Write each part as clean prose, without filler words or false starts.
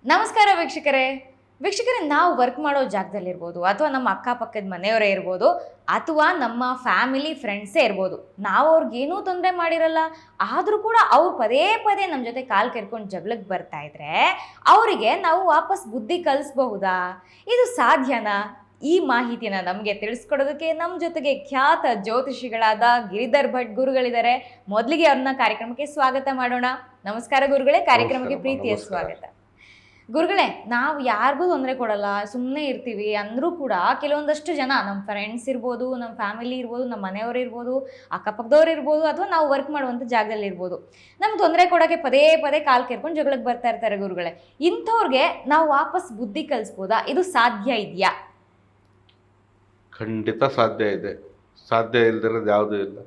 ನಮಸ್ಕಾರ ವೀಕ್ಷಕರೇ ನಾವು ವರ್ಕ್ ಮಾಡೋ ಜಾಗದಲ್ಲಿರ್ಬೋದು ಅಥವಾ ನಮ್ಮ ಅಕ್ಕಪಕ್ಕದ ಮನೆಯವರೇ ಇರ್ಬೋದು ಅಥವಾ ನಮ್ಮ ಫ್ಯಾಮಿಲಿ ಫ್ರೆಂಡ್ಸೇ ಇರ್ಬೋದು. ನಾವು ಅವ್ರಿಗೇನೂ ತೊಂದರೆ ಮಾಡಿರಲ್ಲ, ಆದರೂ ಕೂಡ ಅವ್ರು ಪದೇ ಪದೇ ನಮ್ಮ ಜೊತೆ ಕಾಲು ಕೆರ್ಕೊಂಡು ಜಗಳಕ್ಕೆ ಬರ್ತಾ ಇದ್ರೆ ಅವರಿಗೆ ನಾವು ವಾಪಸ್ ಬುದ್ಧಿ ಕಲಿಸ್ಬಹುದಾ? ಇದು ಸಾಧ್ಯನಾ? ಈ ಮಾಹಿತಿನ ನಮಗೆ ತಿಳಿಸ್ಕೊಡೋದಕ್ಕೆ ನಮ್ಮ ಜೊತೆಗೆ ಖ್ಯಾತ ಜ್ಯೋತಿಷಿಗಳಾದ ಗಿರಿಧರ್ ಭಟ್ ಗುರುಗಳಿದ್ದಾರೆ. ಮೊದಲಿಗೆ ಅವ್ರನ್ನ ಕಾರ್ಯಕ್ರಮಕ್ಕೆ ಸ್ವಾಗತ ಮಾಡೋಣ. ನಮಸ್ಕಾರ ಗುರುಗಳೇ, ಕಾರ್ಯಕ್ರಮಕ್ಕೆ ಪ್ರೀತಿಯ ಸ್ವಾಗತ. ಗುರುಗಳೇ, ನಾವು ಯಾರಿಗೂ ತೊಂದರೆ ಕೊಡಲ್ಲ, ಸುಮ್ಮನೆ ಇರ್ತೀವಿ ಅಂದರೂ ಕೂಡ ಕೆಲವೊಂದಷ್ಟು ಜನ ನಮ್ಮ ಫ್ರೆಂಡ್ಸ್ ಇರ್ಬೋದು, ನಮ್ಮ ಫ್ಯಾಮಿಲಿ ಇರ್ಬೋದು, ನಮ್ಮ ಮನೆಯವರು ಇರ್ಬೋದು, ಅಕ್ಕಪಕ್ಕದವ್ರು ಇರ್ಬೋದು, ಅಥವಾ ನಾವು ವರ್ಕ್ ಮಾಡುವಂಥ ಜಾಗದಲ್ಲಿ ಇರ್ಬೋದು, ನಮ್ಗೆ ತೊಂದರೆ ಕೊಡೋಕ್ಕೆ ಪದೇ ಪದೇ ಕಾಲು ಕೆರ್ಕೊಂಡು ಜಗಳಕ್ಕೆ ಬರ್ತಾ ಇರ್ತಾರೆ. ಗುರುಗಳೇ, ಇಂಥವ್ರಿಗೆ ನಾವು ವಾಪಸ್ ಬುದ್ಧಿ ಕಲಿಸ್ಬೋದಾ? ಇದು ಸಾಧ್ಯ ಇದೆಯಾ? ಖಂಡಿತ ಸಾಧ್ಯ ಇದೆ. ಸಾಧ್ಯ ಇಲ್ದಿರೋದು ಯಾವುದೂ ಇಲ್ಲ.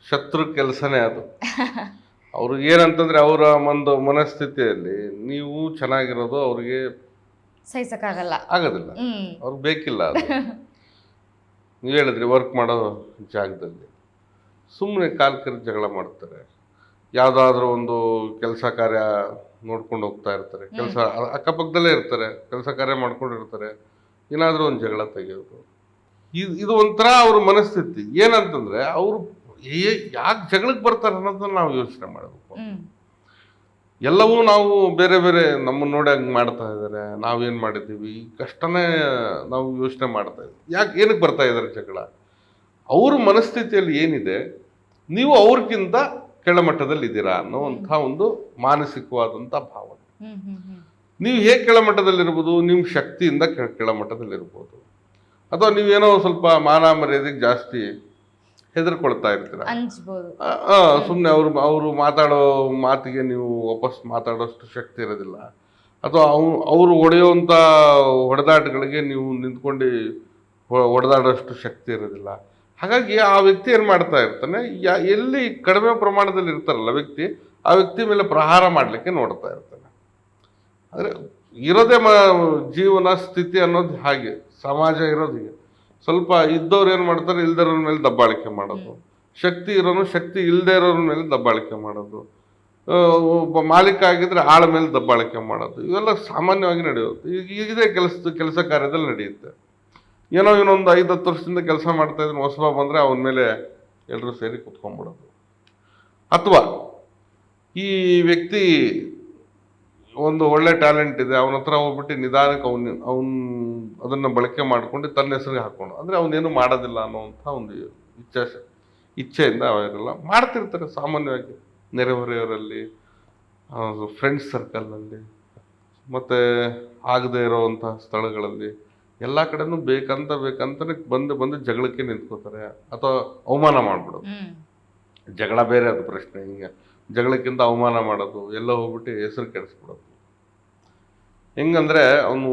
ಶತ್ರು ಕೆಲಸನೇ ಅದು. ಅವ್ರಿಗೆ ಏನಂತಂದ್ರೆ ಅವರ ಒಂದು ಮನಸ್ಥಿತಿಯಲ್ಲಿ ನೀವು ಚೆನ್ನಾಗಿರೋದು ಅವ್ರಿಗೆ ಸಹಿಸಕ್ಕಾಗಲ್ಲ, ಆಗೋದಿಲ್ಲ, ಅವ್ರಿಗೆ ಬೇಕಿಲ್ಲ ಅದು. ನೀವು ಹೇಳಿದ್ರಿ ವರ್ಕ್ ಮಾಡೋ ಜಾಗದಲ್ಲಿ ಸುಮ್ಮನೆ ಕಾಲ್ ಕೆರೆದು ಜಗಳ ಮಾಡ್ತಾರೆ. ಯಾವುದಾದ್ರೂ ಒಂದು ಕೆಲಸ ಕಾರ್ಯ ನೋಡ್ಕೊಂಡು ಹೋಗ್ತಾ ಇರ್ತಾರೆ, ಕೆಲಸ ಅಕ್ಕಪಕ್ಕದಲ್ಲೇ ಇರ್ತಾರೆ, ಕೆಲಸ ಕಾರ್ಯ ಮಾಡ್ಕೊಂಡಿರ್ತಾರೆ, ಏನಾದರೂ ಒಂದು ಜಗಳ ತೆಗೆಯೋದು. ಇದು ಒಂಥರ ಅವ್ರ ಮನಸ್ಥಿತಿ. ಏನಂತಂದ್ರೆ ಅವರು ಯಾಕೆ ಜಗಳಕ್ಕೆ ಬರ್ತಾರೆ ಅನ್ನೋದನ್ನ ನಾವು ಯೋಚನೆ ಮಾಡಬೇಕು. ಎಲ್ಲವೂ ನಾವು ಬೇರೆ ಬೇರೆ ನಮ್ಮನ್ನ ನೋಡಿ ಹಂಗೆ ಮಾಡ್ತಾ ಇದ್ದಾರೆ, ನಾವೇನು ಮಾಡಿದ್ದೀವಿ ಕಷ್ಟನೇ ನಾವು ಯೋಚನೆ ಮಾಡ್ತಾ ಇದ್ದೀವಿ. ಏನಕ್ಕೆ ಬರ್ತಾ ಇದ್ದಾರೆ ಜಗಳ? ಅವ್ರ ಮನಸ್ಥಿತಿಯಲ್ಲಿ ಏನಿದೆ, ನೀವು ಅವ್ರಿಗಿಂತ ಕೆಳಮಟ್ಟದಲ್ಲಿ ಇದ್ದೀರಾ ಅನ್ನೋವಂಥ ಒಂದು ಮಾನಸಿಕವಾದಂಥ ಭಾವನೆ. ನೀವು ಹೇಗೆ ಕೆಳಮಟ್ಟದಲ್ಲಿರ್ಬೋದು, ನಿಮ್ಮ ಶಕ್ತಿಯಿಂದ ಕೆಳಮಟ್ಟದಲ್ಲಿರ್ಬೋದು, ಅಥವಾ ನೀವೇನೋ ಸ್ವಲ್ಪ ಮಾನ ಮರ್ಯಾದೆಗೆ ಜಾಸ್ತಿ ಹೆದರ್ಕೊಳ್ತಾ ಇರ್ತೀರ, ಸುಮ್ಮನೆ ಅವರು ಮಾತಾಡೋ ಮಾತಿಗೆ ನೀವು ವಾಪಸ್ ಮಾತಾಡೋಷ್ಟು ಶಕ್ತಿ ಇರೋದಿಲ್ಲ, ಅಥವಾ ಅವರು ಹೊಡೆಯುವಂಥ ಹೊಡೆದಾಟಗಳಿಗೆ ನೀವು ನಿಂತ್ಕೊಂಡು ಹೊಡೆದಾಡೋಷ್ಟು ಶಕ್ತಿ ಇರೋದಿಲ್ಲ. ಹಾಗಾಗಿ ಆ ವ್ಯಕ್ತಿ ಏನು ಮಾಡ್ತಾ ಇರ್ತಾನೆ, ಎಲ್ಲಿ ಕಡಿಮೆ ಪ್ರಮಾಣದಲ್ಲಿ ಇರ್ತಾರಲ್ಲ ವ್ಯಕ್ತಿ, ಆ ವ್ಯಕ್ತಿ ಮೇಲೆ ಪ್ರಹಾರ ಮಾಡಲಿಕ್ಕೆ ನೋಡ್ತಾ ಇರ್ತಾನೆ. ಆದರೆ ಇರೋದೇ ಜೀವನ ಸ್ಥಿತಿ ಅನ್ನೋದು ಹಾಗೆ, ಸಮಾಜ ಇರೋದು ಹೀಗೆ. ಸ್ವಲ್ಪ ಇದ್ದವ್ರು ಏನು ಮಾಡ್ತಾರೆ, ಇಲ್ದಿರೋರ ಮೇಲೆ ದಬ್ಬಾಳಿಕೆ ಮಾಡೋದು, ಶಕ್ತಿ ಇರೋನು ಶಕ್ತಿ ಇಲ್ಲದೆ ಇರೋರ ಮೇಲೆ ದಬ್ಬಾಳಿಕೆ ಮಾಡೋದು, ಒಬ್ಬ ಮಾಲೀಕ ಆಗಿದ್ರೆ ಆಳ ಮೇಲೆ ದಬ್ಬಾಳಿಕೆ ಮಾಡೋದು, ಇವೆಲ್ಲ ಸಾಮಾನ್ಯವಾಗಿ ನಡೆಯುತ್ತೆ. ಇದೇ ಕೆಲಸ ಕಾರ್ಯದಲ್ಲಿ ನಡೆಯುತ್ತೆ. ಏನೋ ಇನ್ನೊಂದು 5-10 ವರ್ಷದಿಂದ ಕೆಲಸ ಮಾಡ್ತಾ ಇದ್ರೆ ಹೊಸಬ ಬಂದರೆ ಅವನ ಮೇಲೆ ಎಲ್ಲರೂ ಸೇರಿ ಕುತ್ಕೊಂಡ್ಬಿಡೋದು. ಅಥವಾ ಈ ವ್ಯಕ್ತಿ ಒಂದು ಒಳ್ಳೆ ಟ್ಯಾಲೆಂಟ್ ಇದೆ, ಅವನ ಹತ್ರ ಹೋಗ್ಬಿಟ್ಟು ನಿಧಾನಕ್ಕೆ ಅದನ್ನು ಬಳಕೆ ಮಾಡ್ಕೊಂಡು ತನ್ನ ಹೆಸರಿಗೆ ಹಾಕೊಂಡು, ಅಂದರೆ ಅವನೇನು ಮಾಡೋದಿಲ್ಲ ಅನ್ನೋವಂಥ ಒಂದು ಇಚ್ಛೆಯಿಂದ ಅವರೆಲ್ಲ ಮಾಡ್ತಿರ್ತಾರೆ. ಸಾಮಾನ್ಯವಾಗಿ ನೆರೆಹೊರೆಯವರಲ್ಲಿ, ಫ್ರೆಂಡ್ಸ್ ಸರ್ಕಲ್ನಲ್ಲಿ, ಮತ್ತು ಆಗದೇ ಇರೋವಂಥ ಸ್ಥಳಗಳಲ್ಲಿ ಎಲ್ಲ ಕಡೆನೂ ಬೇಕಂತಲೇ ಬಂದು ಜಗಳಕ್ಕೆ ನಿಂತ್ಕೋತಾರೆ, ಅಥವಾ ಅವಮಾನ ಮಾಡಿಬಿಡೋದು. ಜಗಳ ಬೇರೆ ಅದು ಪ್ರಶ್ನೆ. ಹಿಂಗೆ ಜಗಳಕ್ಕಿಂತ ಅವಮಾನ ಮಾಡೋದು, ಎಲ್ಲ ಹೋಗ್ಬಿಟ್ಟು ಹೆಸರು ಕೆಡಿಸ್ಬಿಡೋದು. ಹೆಂಗಂದ್ರೆ ಅವನು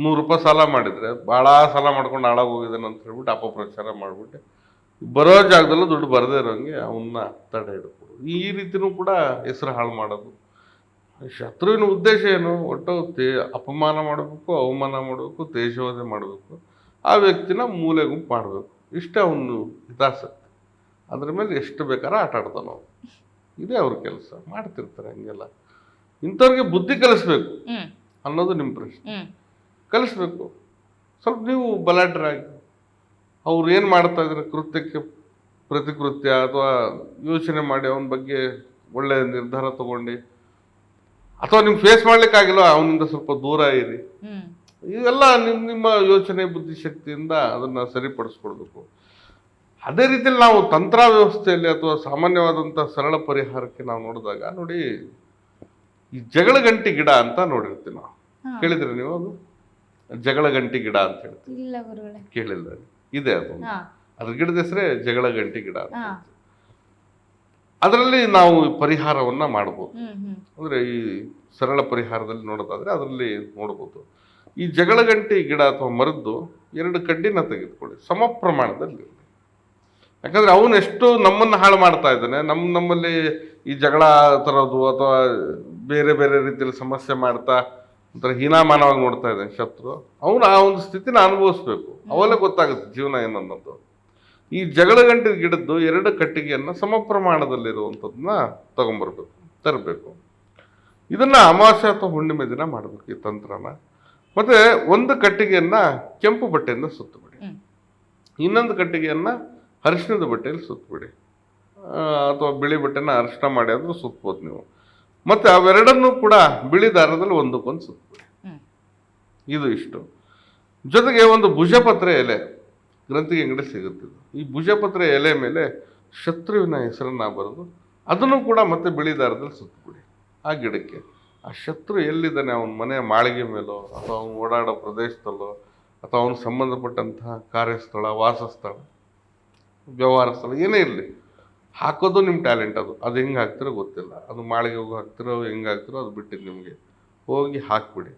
100 ರೂಪಾಯಿ ಸಾಲ ಮಾಡಿದರೆ ಭಾಳ ಸಾಲ ಮಾಡ್ಕೊಂಡು ಹಾಳಾಗಿ ಹೋಗಿದ್ದಾನೆ ಅಂತ ಹೇಳ್ಬಿಟ್ಟು ಅಪಪ್ರಚಾರ ಮಾಡಿಬಿಟ್ಟು ಬರೋ ಜಾಗದಲ್ಲೂ ದುಡ್ಡು ಬರದೇ ಇರೋಂಗೆ ಅವನ್ನ ತಡೆ ಹಿಡ್ಕೊಡು. ಈ ರೀತಿನೂ ಕೂಡ ಹೆಸರು ಹಾಳು ಮಾಡೋದು. ಶತ್ರುವಿನ ಉದ್ದೇಶ ಏನು? ಒಟ್ಟು ಅಪಮಾನ ಮಾಡಬೇಕು, ಅವಮಾನ ಮಾಡಬೇಕು, ತೇಜೋವಧೆ ಮಾಡಬೇಕು, ಆ ವ್ಯಕ್ತಿನ ಮೂಲೆ ಗುಂಪು ಮಾಡಬೇಕು. ಇಷ್ಟೇ ಅವನು ಹಿತಾಸಕ್ತಿ. ಅದ್ರ ಮೇಲೆ ಎಷ್ಟು ಬೇಕಾದ್ರೆ ಆಟ ಆಡ್ತಾನೆ ನಾವು. ಇದೇ ಅವ್ರ ಕೆಲಸ. ಮಾಡ್ತಿರ್ತಾರೆ ಹಂಗೆಲ್ಲ. ಇಂಥವ್ರಿಗೆ ಬುದ್ಧಿ ಕಲಿಸ್ಬೇಕು ಅನ್ನೋದು ನಿಮ್ಮ ಪ್ರಶ್ನೆ. ಕಲಿಸ್ಬೇಕು. ಸ್ವಲ್ಪ ನೀವು ಬಲಾಢ್ಯರಾಗಿ ಅವ್ರು ಏನು ಮಾಡ್ತಾ ಇದ್ದಾರೆ ಕೃತ್ಯಕ್ಕೆ ಪ್ರತಿಕೃತ್ಯ, ಅಥವಾ ಯೋಚನೆ ಮಾಡಿ ಅವನ ಬಗ್ಗೆ ಒಳ್ಳೆಯ ನಿರ್ಧಾರ ತಗೊಂಡು, ಅಥವಾ ನಿಮ್ಗೆ ಫೇಸ್ ಮಾಡ್ಲಿಕ್ಕಾಗಿಲ್ಲ ಅವನಿಂದ ಸ್ವಲ್ಪ ದೂರ ಇರಿ. ಇವೆಲ್ಲ ನಿಮ್ಮ ಯೋಚನೆ ಬುದ್ಧಿಶಕ್ತಿಯಿಂದ ಅದನ್ನು ಸರಿಪಡಿಸ್ಕೊಳ್ಬೇಕು. ಅದೇ ರೀತಿಯಲ್ಲಿ ನಾವು ತಂತ್ರ ವ್ಯವಸ್ಥೆಯಲ್ಲಿ ಅಥವಾ ಸಾಮಾನ್ಯವಾದಂಥ ಸರಳ ಪರಿಹಾರಕ್ಕೆ ನಾವು ನೋಡಿದಾಗ ನೋಡಿ, ಈ ಜಗಳ ಗಂಟಿ ಗಿಡ ಅಂತ ನೋಡಿರ್ತೀವಿ ನಾವು. ಕೇಳಿದ್ರಿ ನೀವು? ಅದು ಜಗಳ ಗಂಟಿ ಗಿಡ ಅಂತ ಹೇಳ್ತೀವಿ. ಕೇಳಿಲ್ಲ? ಇದೆ ಅದು. ಅದ್ರ ಗಿಡದ ಹೆಸರೇ ಜಗಳ ಗಂಟಿ ಗಿಡ ಅಂತ. ಅದರಲ್ಲಿ ನಾವು ಪರಿಹಾರವನ್ನ ಮಾಡ್ಬೋದು. ಅಂದ್ರೆ ಈ ಸರಳ ಪರಿಹಾರದಲ್ಲಿ ನೋಡೋದಾದ್ರೆ ಅದರಲ್ಲಿ ನೋಡ್ಬೋದು. ಈ ಜಗಳ ಗಂಟಿ ಗಿಡ ಅಥವಾ ಮರದ್ದು 2 ಕಡ್ಡಿನ ತೆಗೆದುಕೊಳ್ಳಿ, ಸಮ ಪ್ರಮಾಣದಲ್ಲಿ. ಯಾಕಂದ್ರೆ ಅವನು ಎಷ್ಟು ನಮ್ಮನ್ನು ಹಾಳು ಮಾಡ್ತಾ ಇದ್ದಾನೆ, ನಮ್ಮಲ್ಲಿ ಈ ಜಗಳ ತರೋದು ಅಥವಾ ಬೇರೆ ಬೇರೆ ರೀತಿಯಲ್ಲಿ ಸಮಸ್ಯೆ ಮಾಡ್ತಾ ಒಂಥರ ಹೀನಾಮಾನವಾಗಿ ನೋಡ್ತಾ ಇದ್ದಾನೆ ಶತ್ರು. ಅವನು ಆ ಒಂದು ಸ್ಥಿತಿನ ಅನುಭವಿಸ್ಬೇಕು, ಅವೆಲ್ಲ ಗೊತ್ತಾಗುತ್ತೆ ಜೀವನ ಏನನ್ನೋದು. ಈ ಜಗಳ ಗಂಟೆ ಗಿಡದ್ದು 2 ಕಟ್ಟಿಗೆಯನ್ನು ಸಮ ಪ್ರಮಾಣದಲ್ಲಿರುವಂಥದ್ದನ್ನ ತರಬೇಕು. ಇದನ್ನು ಅಮಾವಾಸ್ಯೆ ಅಥವಾ ಹುಣ್ಣಿಮೆ ದಿನ ಮಾಡಬೇಕು ಈ ತಂತ್ರನ. ಮತ್ತು ಒಂದು ಕಟ್ಟಿಗೆಯನ್ನು ಕೆಂಪು ಬಟ್ಟೆಯಿಂದ ಸುತ್ತಬಿಡಿ, ಇನ್ನೊಂದು ಕಟ್ಟಿಗೆಯನ್ನು ಅರಿಶಿಣದ ಬಟ್ಟೆಯಲ್ಲಿ ಸುತ್ತಬಿಡಿ, ಅಥವಾ ಬಿಳಿ ಬಟ್ಟೆನ ಅರಿಶಿಣ ಮಾಡಿ ಆದರೂ ಸುತ್ತಬೋದು ನೀವು. ಮತ್ತು ಅವೆರಡನ್ನೂ ಕೂಡ ಬಿಳಿ ದಾರದಲ್ಲಿ ಒಂದಕ್ಕೊಂದು ಸುತ್ತಬಿಡಿ. ಇದು ಇಷ್ಟು. ಜೊತೆಗೆ ಒಂದು ಭುಜಪತ್ರೆ ಎಲೆ ಗ್ರಂಥಿಗೆ ಅಂಗಡಿ ಸಿಗುತ್ತಿದ್ದು, ಈ ಭುಜಪತ್ರೆ ಎಲೆ ಮೇಲೆ ಶತ್ರುವಿನ ಹೆಸರನ್ನು ಬರೆದು ಅದನ್ನು ಕೂಡ ಮತ್ತೆ ಬಿಳಿ ದಾರದಲ್ಲಿ ಸುತ್ತಬಿಡಿ ಆ ಗಿಡಕ್ಕೆ. ಆ ಶತ್ರು ಎಲ್ಲಿದ್ದಾನೆ, ಅವನ ಮನೆಯ ಮಾಳಿಗೆ ಮೇಲೋ ಅಥವಾ ಅವನು ಓಡಾಡೋ ಪ್ರದೇಶದಲ್ಲೋ ಅಥವಾ ಅವನು ಸಂಬಂಧಪಟ್ಟಂತಹ ಕಾರ್ಯಸ್ಥಳ, ವಾಸಸ್ಥಳ, ವ್ಯವಹಾರ ಸ್ಥಳ ಏನೇ ಇರಲಿ, ಹಾಕೋದು ನಿಮ್ಮ ಟ್ಯಾಲೆಂಟ್. ಅದು ಹೆಂಗೆ ಹಾಕ್ತಿರೋ ಗೊತ್ತಿಲ್ಲ, ಅದು ಮಾಳಿಗೆ ಹೋಗಿ ಹಾಕ್ತಿರೋ ಹೆಂಗೆ ಹಾಕ್ತಿರೋ ಅದು ಬಿಟ್ಟಿದ್ದು ನಿಮಗೆ. ಹೋಗಿ ಹಾಕ್ಬಿಡಿ.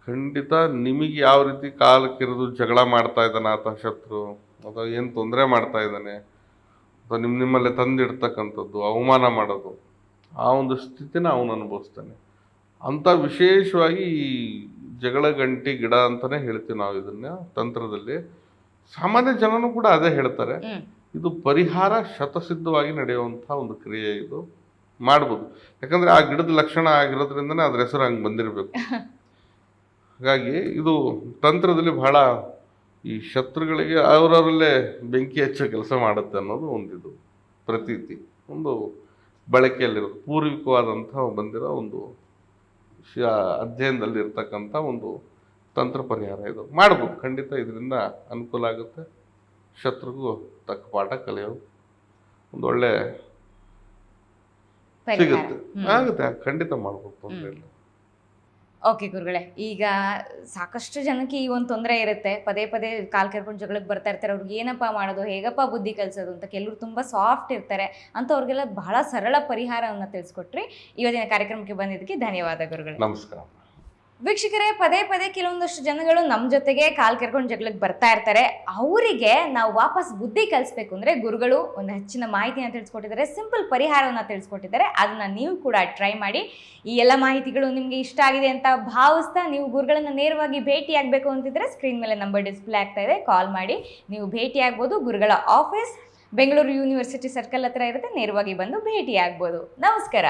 ಖಂಡಿತ ನಿಮಗೆ ಯಾವ ರೀತಿ ಕಾಲಕ್ಕಿರಿದು ಜಗಳ ಮಾಡ್ತಾ ಇದ್ದಾನೆ ಆತ ಶತ್ರು, ಅಥವಾ ಏನು ತೊಂದರೆ ಮಾಡ್ತಾ ಇದ್ದಾನೆ, ಅಥವಾ ನಿಮ್ಮಲ್ಲೇ ತಂದಿಡ್ತಕ್ಕಂಥದ್ದು, ಅವಮಾನ ಮಾಡೋದು, ಆ ಒಂದು ಸ್ಥಿತಿನ ಅವನು ಅನುಭವಿಸ್ತಾನೆ. ಅಂಥ ವಿಶೇಷವಾಗಿ ಈ ಜಗಳ ಗಂಟಿ ಗಿಡ ಅಂತಲೇ ಹೇಳ್ತೀವಿ ನಾವು ಇದನ್ನ ತಂತ್ರದಲ್ಲಿ. ಸಾಮಾನ್ಯ ಜನನೂ ಕೂಡ ಅದೇ ಹೇಳ್ತಾರೆ. ಇದು ಪರಿಹಾರ ಶತಸಿದ್ಧವಾಗಿ ನಡೆಯುವಂಥ ಒಂದು ಕ್ರಿಯೆ. ಇದು ಮಾಡ್ಬೋದು, ಯಾಕಂದರೆ ಆ ಗಿಡದ ಲಕ್ಷಣ ಆಗಿರೋದ್ರಿಂದನೇ ಅದ್ರ ಹೆಸರು ಹಂಗೆ ಬಂದಿರಬೇಕು. ಹಾಗಾಗಿ ಇದು ತಂತ್ರದಲ್ಲಿ ಬಹಳ ಈ ಶತ್ರುಗಳಿಗೆ ಅವರವರಲ್ಲೇ ಬೆಂಕಿ ಹಚ್ಚೋ ಕೆಲಸ ಮಾಡುತ್ತೆ ಅನ್ನೋದು ಒಂದಿದು ಪ್ರತೀತಿ, ಒಂದು ಬಳಕೆಯಲ್ಲಿರೋದು ಪೂರ್ವಿಕವಾದಂಥ ಬಂದಿರೋ ಒಂದು ಅಧ್ಯಯನದಲ್ಲಿ ಇರ್ತಕ್ಕಂಥ ಒಂದು ತಂತ್ರ ಪರಿಹಾರ. ಇದು ಮಾಡ್ಬೋದು, ಖಂಡಿತ ಇದರಿಂದ ಅನುಕೂಲ ಆಗುತ್ತೆ. ಶತ್ರುಗೂ ತಕ್ಕ ಪಾಠ ಕಲಿಯೋ ಒಂದು ಒಳ್ಳೆ ಸಿಗುತ್ತೆ, ಆಗುತ್ತೆ, ಖಂಡಿತ ಮಾಡ್ಬೋದು, ತೊಂದರೆ ಇಲ್ಲ. ಓಕೆ ಗುರುಗಳೇ, ಈಗ ಸಾಕಷ್ಟು ಜನಕ್ಕೆ ಈ ಒಂದು ತೊಂದರೆ ಇರುತ್ತೆ, ಪದೇ ಪದೇ ಕಾಲು ಕೆರ್ಕೊಂಡು ಜಗಳಕ್ಕೆ ಬರ್ತಾ ಇರ್ತಾರೆ. ಅವ್ರಿಗೆ ಏನಪ್ಪ ಮಾಡೋದು, ಹೇಗಪ್ಪ ಬುದ್ಧಿ ಕಲಿಸೋದು ಅಂತ. ಕೆಲವರು ತುಂಬ ಸಾಫ್ಟ್ ಇರ್ತಾರೆ, ಅಂಥವ್ರಿಗೆಲ್ಲ ಬಹಳ ಸರಳ ಪರಿಹಾರವನ್ನು ತಿಳಿಸ್ಕೊಟ್ರಿ. ಇವತ್ತಿನ ಕಾರ್ಯಕ್ರಮಕ್ಕೆ ಬಂದಿದ್ದಕ್ಕೆ ಧನ್ಯವಾದ ಗುರುಗಳೇ. ನಮಸ್ಕಾರ. ವೀಕ್ಷಕರೇ, ಪದೇ ಪದೇ ಕೆಲವೊಂದಷ್ಟು ಜನಗಳು ನಮ್ಮ ಜೊತೆಗೆ ಕಾಲು ಕೆರ್ಕೊಂಡು ಜಗಳಕ್ಕೆ ಬರ್ತಾ ಇರ್ತಾರೆ. ಅವರಿಗೆ ನಾವು ವಾಪಸ್ ಬುದ್ಧಿ ಕಲಿಸ್ಬೇಕು ಅಂದರೆ ಗುರುಗಳು ಒಂದು ಹೆಚ್ಚಿನ ಮಾಹಿತಿನ ತಿಳಿಸ್ಕೊಟ್ಟಿದ್ದಾರೆ, ಸಿಂಪಲ್ ಪರಿಹಾರವನ್ನು ತಿಳಿಸ್ಕೊಟ್ಟಿದ್ದಾರೆ. ಅದನ್ನು ನೀವು ಕೂಡ ಟ್ರೈ ಮಾಡಿ. ಈ ಎಲ್ಲ ಮಾಹಿತಿಗಳು ನಿಮಗೆ ಇಷ್ಟ ಆಗಿದೆ ಅಂತ ಭಾವಿಸ್ತಾ ನೀವು ಗುರುಗಳನ್ನು ನೇರವಾಗಿ ಭೇಟಿ ಆಗಬೇಕು ಅಂತಿದ್ರೆ ಸ್ಕ್ರೀನ್ ಮೇಲೆ ನಂಬರ್ ಡಿಸ್ಪ್ಲೇ ಆಗ್ತಾ ಇದೆ, ಕಾಲ್ ಮಾಡಿ ನೀವು ಭೇಟಿ ಆಗ್ಬೋದು. ಗುರುಗಳ ಆಫೀಸ್ ಬೆಂಗಳೂರು ಯೂನಿವರ್ಸಿಟಿ ಸರ್ಕಲ್ ಹತ್ರ ಇರುತ್ತೆ, ನೇರವಾಗಿ ಬಂದು ಭೇಟಿ ಆಗ್ಬೋದು. ನಮಸ್ಕಾರ.